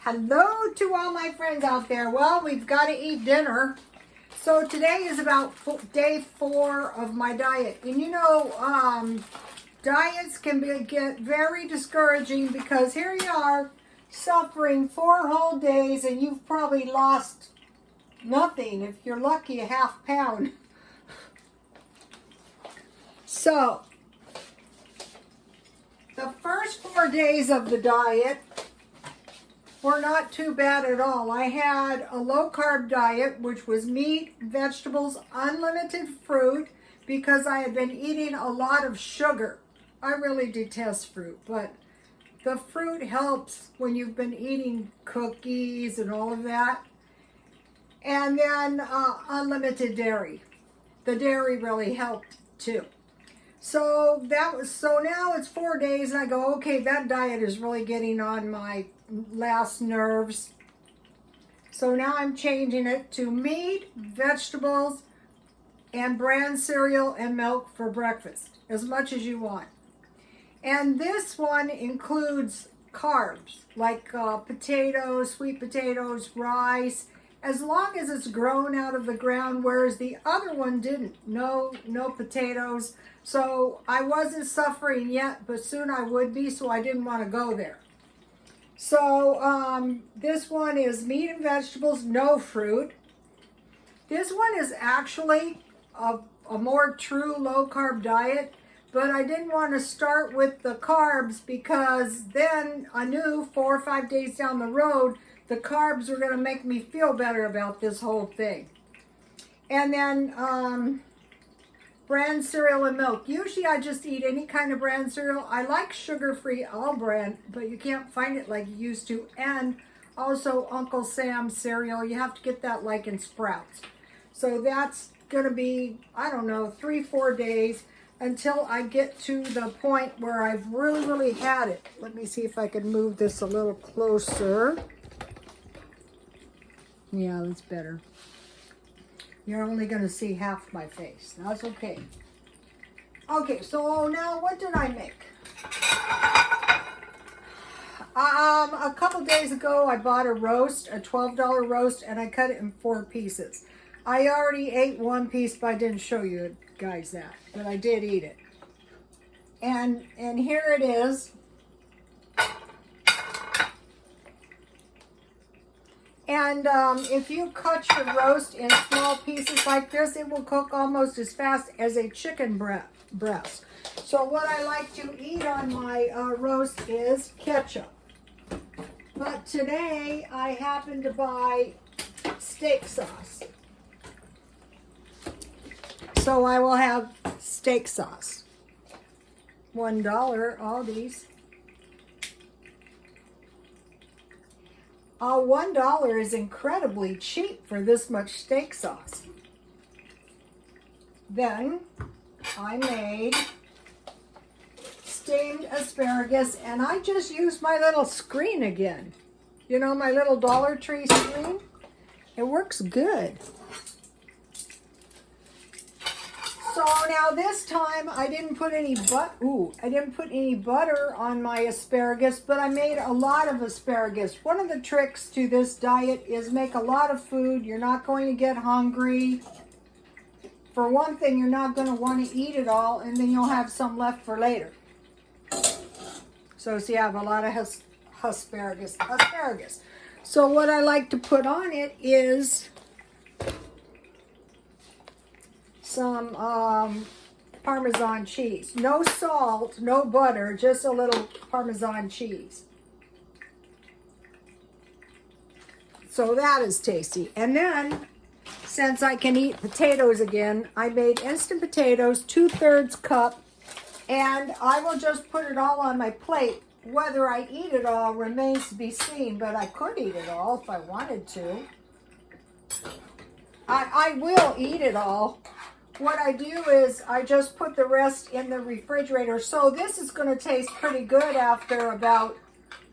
Hello to all my friends out there. Well, we've got to eat dinner. So today is about day 4 of my diet. And you know, diets can get very discouraging because here you are suffering 4 whole days and you've probably lost nothing. If you're lucky, a half pound. So, the first 4 days of the diet were not too bad at all. I had a low-carb diet, which was meat, vegetables, unlimited fruit, because I had been eating a lot of sugar. I really detest fruit, but the fruit helps when you've been eating cookies and all of that. And then unlimited dairy. The dairy really helped too. So now it's 4 days and I go, okay, that diet is really getting on my last nerves. So now I'm changing it to meat, vegetables, and bran cereal and milk for breakfast, as much as you want. And this one includes carbs, like potatoes, sweet potatoes, rice, as long as it's grown out of the ground, whereas the other one didn't. No potatoes. So I wasn't suffering yet, but soon I would be, so I didn't want to go there. So this one is meat and vegetables, no fruit. This one is actually a more true low-carb diet, but I didn't want to start with the carbs because then I knew 4 or 5 days down the road, the carbs were going to make me feel better about this whole thing. And then bran cereal and milk. Usually I just eat any kind of bran cereal. I like sugar-free all bran, but you can't find it like you used to. And also Uncle Sam's cereal. You have to get that like in Sprouts. So that's going to be, I don't know, 3-4 days until I get to the point where I've really had it. Let me see if I can move this a little closer. Yeah, that's better. You're only going to see half my face. That's okay. Okay, so now what did I make? A couple days ago, I bought a roast, a $12 roast, and I cut it in 4 pieces. I already ate 1 piece, but I didn't show you guys that. But I did eat it. And here it is. And if you cut your roast in small pieces like this, it will cook almost as fast as a chicken breast. So what I like to eat on my roast is ketchup. But today I happened to buy steak sauce. So I will have steak sauce. $1, all these. $1 is incredibly cheap for this much steak sauce. Then I made steamed asparagus, and I just used my little screen again. You know, my little Dollar Tree screen? It works good. So now this time I didn't put any butter on my asparagus, but I made a lot of asparagus. One of the tricks to this diet is make a lot of food. You're not going to get hungry. For one thing, you're not going to want to eat it all, and then you'll have some left for later. So see, I have a lot of asparagus. So what I like to put on it is some Parmesan cheese. No salt, no butter, just a little Parmesan cheese. So that is tasty. And then, since I can eat potatoes again, I made instant potatoes, 2/3 cup, and I will just put it all on my plate. Whether I eat it all remains to be seen, but I could eat it all if I wanted to. I will eat it all. What I do is I just put the rest in the refrigerator. So this is going to taste pretty good after about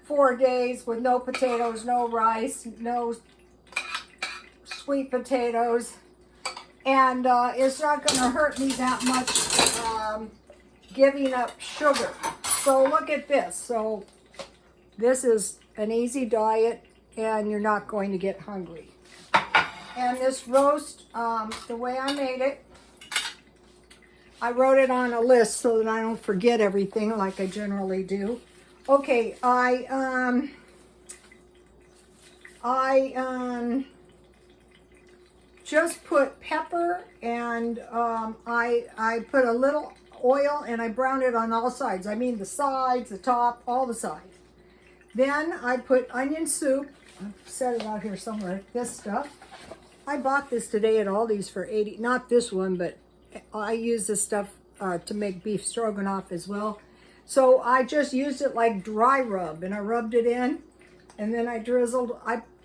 4 days with no potatoes, no rice, no sweet potatoes. And it's not going to hurt me that much giving up sugar. So look at this. So this is an easy diet. and you're not going to get hungry. And this roast, the way I made it, I wrote it on a list so that I don't forget everything like I generally do. Okay, I just put pepper and I put a little oil and I browned it on all sides. I mean the sides, the top, all the sides. Then I put onion soup. I've set it out here somewhere. This stuff. I bought this today at Aldi's for 80. Not this one, but I use this stuff to make beef stroganoff as well. So I just used it like dry rub, and I rubbed it in, and then I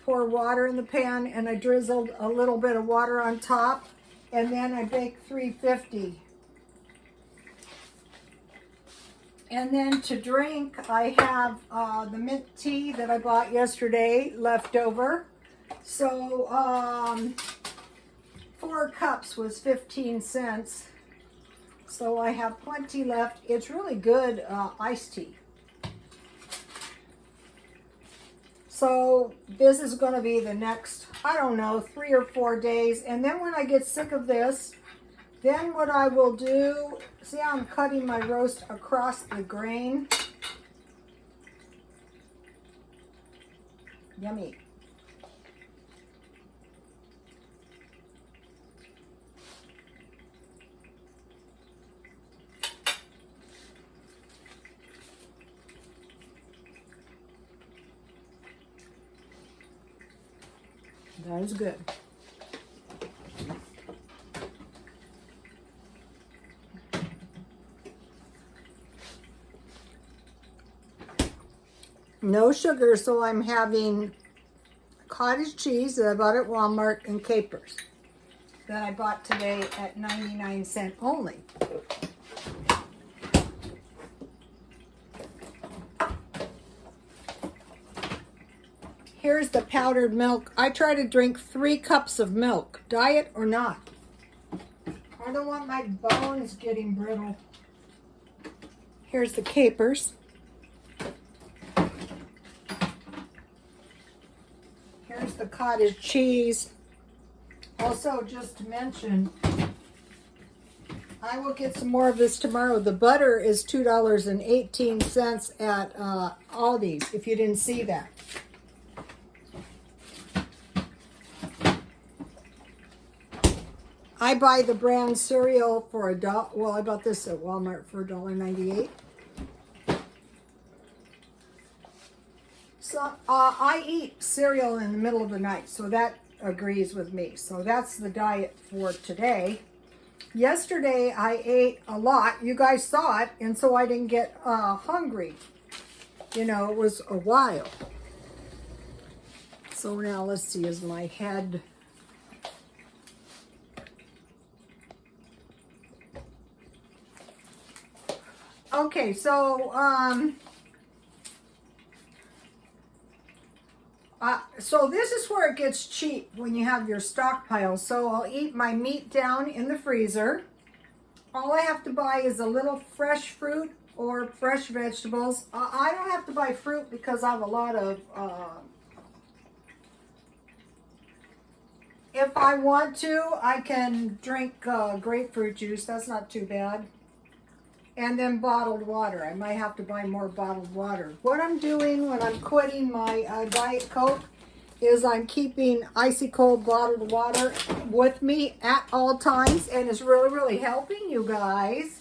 pour water in the pan, and I drizzled a little bit of water on top, and then I baked 350. And then to drink, I have the mint tea that I bought yesterday left over. So 4 cups was 15 cents. So I have plenty left. It's really good iced tea. So this is going to be the next, I don't know, 3 or 4 days. And then when I get sick of this, then what I will do, see how I'm cutting my roast across the grain? Yummy. That is good. No sugar, so I'm having cottage cheese that I bought at Walmart and capers that I bought today at 99 cents only. Here's the powdered milk. I try to drink 3 cups of milk, diet or not. I don't want my bones getting brittle. Here's the capers. Here's the cottage cheese. Also, just to mention, I will get some more of this tomorrow. The butter is $2.18 at Aldi's, if you didn't see that. I buy the brand cereal for $1. Well, I bought this at Walmart for $1.98. So I eat cereal in the middle of the night, so that agrees with me. So that's the diet for today. Yesterday I ate a lot. You guys saw it, and so I didn't get hungry. You know, it was a while. So now let's see, is my head... Okay, so so this is where it gets cheap when you have your stockpile. So I'll eat my meat down in the freezer. All I have to buy is a little fresh fruit or fresh vegetables. I don't have to buy fruit because I have a lot of, if I want to, I can drink grapefruit juice. That's not too bad. And then bottled water. I might have to buy more bottled water. What I'm doing when I'm quitting my Diet Coke is I'm keeping icy cold bottled water with me at all times, and it's really, really helping you guys.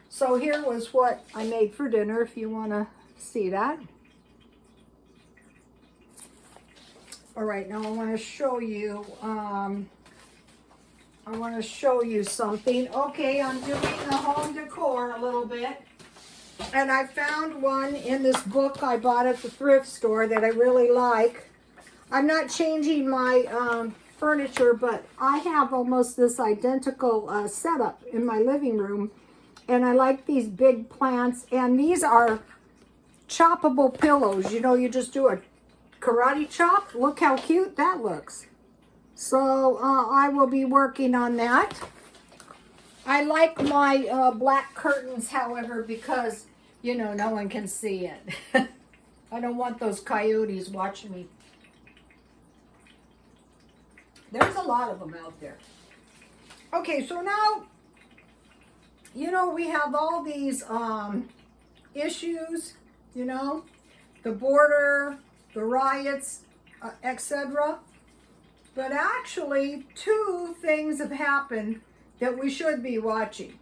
So here was what I made for dinner, if you want to see that. All right, now I want to show you something. Okay, I'm doing the home decor a little bit. And I found one in this book I bought at the thrift store that I really like. I'm not changing my furniture, but I have almost this identical setup in my living room. And I like these big plants. And these are choppable pillows. You know, you just do a karate chop. Look how cute that looks. So I will be working on that. I like my black curtains, however, because, you know, no one can see it. I don't want those coyotes watching me There's a lot of them out there. Okay, so now, you know, we have all these issues, you know, the border, the riots, etc. But actually, two things have happened that we should be watching.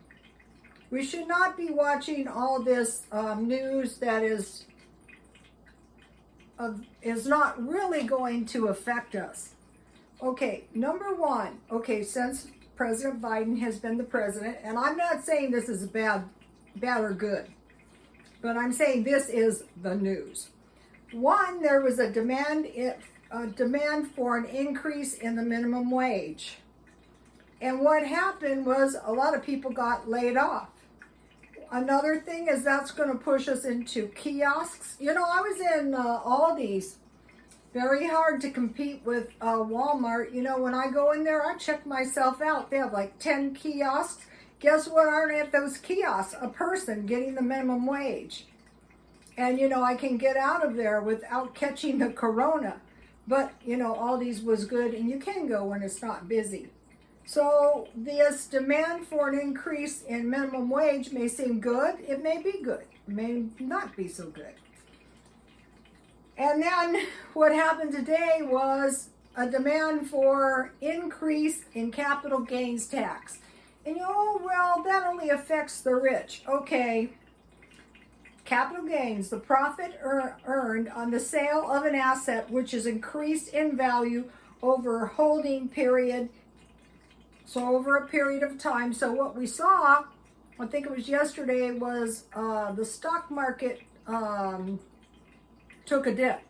We should not be watching all this news that is not really going to affect us. Okay, number one, okay, since President Biden has been the president, and I'm not saying this is bad or good, but I'm saying this is the news. One, there was a demand for an increase in the minimum wage. And what happened was a lot of people got laid off. Another thing is that's going to push us into kiosks. You know, I was in Aldi's. Very hard to compete with Walmart. You know, when I go in there, I check myself out. They have like 10 kiosks. Guess what aren't at those kiosks? A person getting the minimum wage. And, you know, I can get out of there without catching the corona. But, you know, Aldi's was good, and you can go when it's not busy. So this demand for an increase in minimum wage may seem good. It may be good. It may not be so good. And then what happened today was a demand for increase in capital gains tax. And well, that only affects the rich. Okay, capital gains, the profit earned on the sale of an asset which is increased in value over a holding period. So over a period of time. So what we saw, I think it was yesterday, was the stock market took a dip.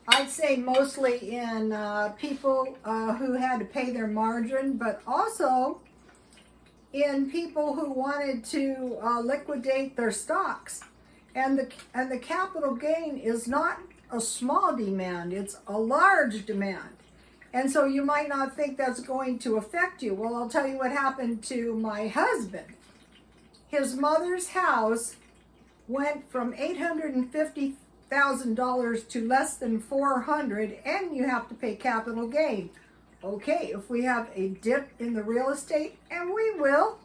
I'd say mostly in people who had to pay their margin, but also in people who wanted to liquidate their stocks. And the capital gain is not a small demand, it's a large demand. And so you might not think that's going to affect you. Well, I'll tell you what happened to my husband. His mother's house went from $850,000 to less than $400,000, and you have to pay capital gain. Okay, if we have a dip in the real estate, and we will,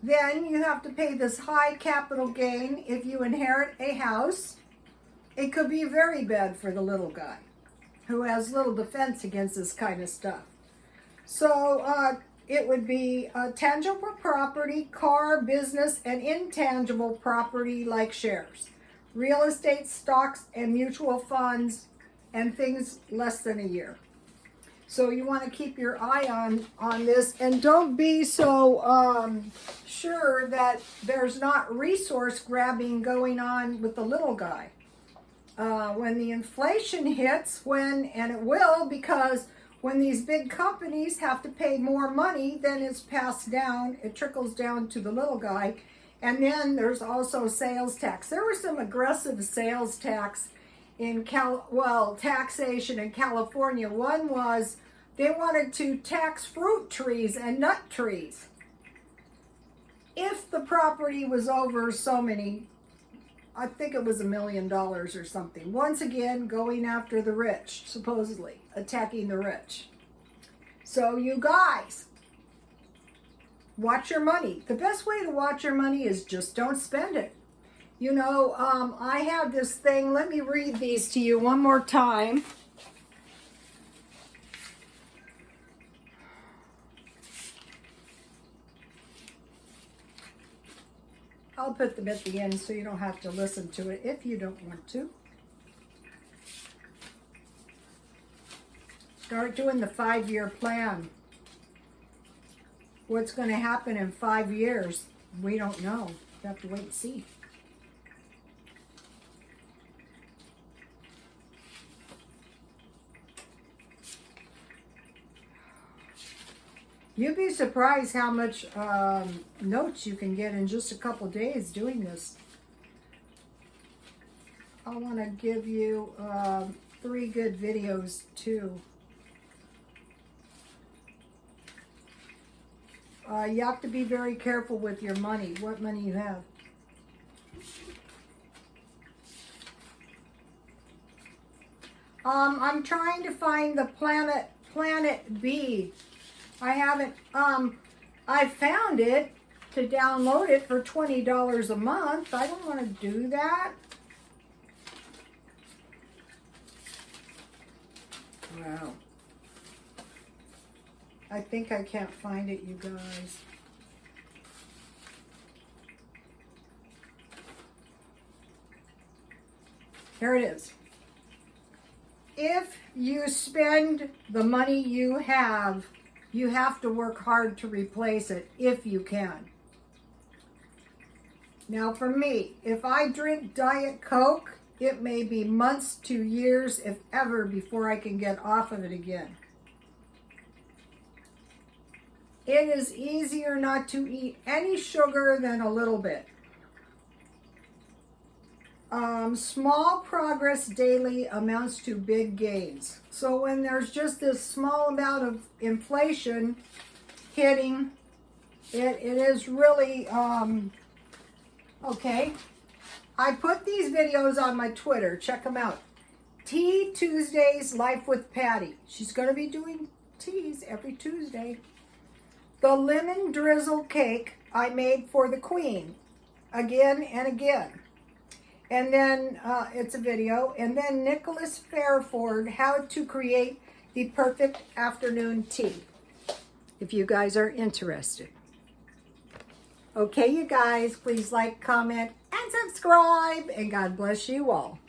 then you have to pay this high capital gain if you inherit a house. It could be very bad for the little guy who has little defense against this kind of stuff. So it would be tangible property, car, business, and intangible property like shares, real estate, stocks, and mutual funds, and things less than a year. So you want to keep your eye on this, and don't be so sure that there's not resource grabbing going on with the little guy. When the inflation hits, and it will, because when these big companies have to pay more money, then it's passed down, it trickles down to the little guy. And then there's also sales tax. There was some aggressive sales tax in taxation in California. One was they wanted to tax fruit trees and nut trees if the property was over so many, I think it was $1 million or something. Once again, going after the rich, supposedly attacking the rich. So you guys, watch your money. The best way to watch your money is just don't spend it. You know, I have this thing. Let me read these to you one more time. I'll put them at the end so you don't have to listen to it if you don't want to. Start doing the 5-year plan. What's going to happen in 5 years, we don't know. You have to wait and see. You'd be surprised how much notes you can get in just a couple days doing this. I want to give you 3 good videos too. You have to be very careful with your money, what money you have. I'm trying to find the Planet B. I haven't, I found it to download it for $20 a month. I don't want to do that. Wow. I think I can't find it, you guys. Here it is. If you spend the money you have to work hard to replace it if you can. Now for me, if I drink Diet Coke, it may be months to years, if ever, before I can get off of it again. It is easier not to eat any sugar than a little bit. Small progress daily amounts to big gains. So when there's just this small amount of inflation hitting, it is really, okay. I put these videos on my Twitter. Check them out. Tea Tuesdays Life with Patty. She's going to be doing teas every Tuesday. The lemon drizzle cake I made for the Queen again and again. And then it's a video. And then Nicholas Fairford, how to create the perfect afternoon tea, if you guys are interested. Okay, you guys, please like, comment, and subscribe. And God bless you all.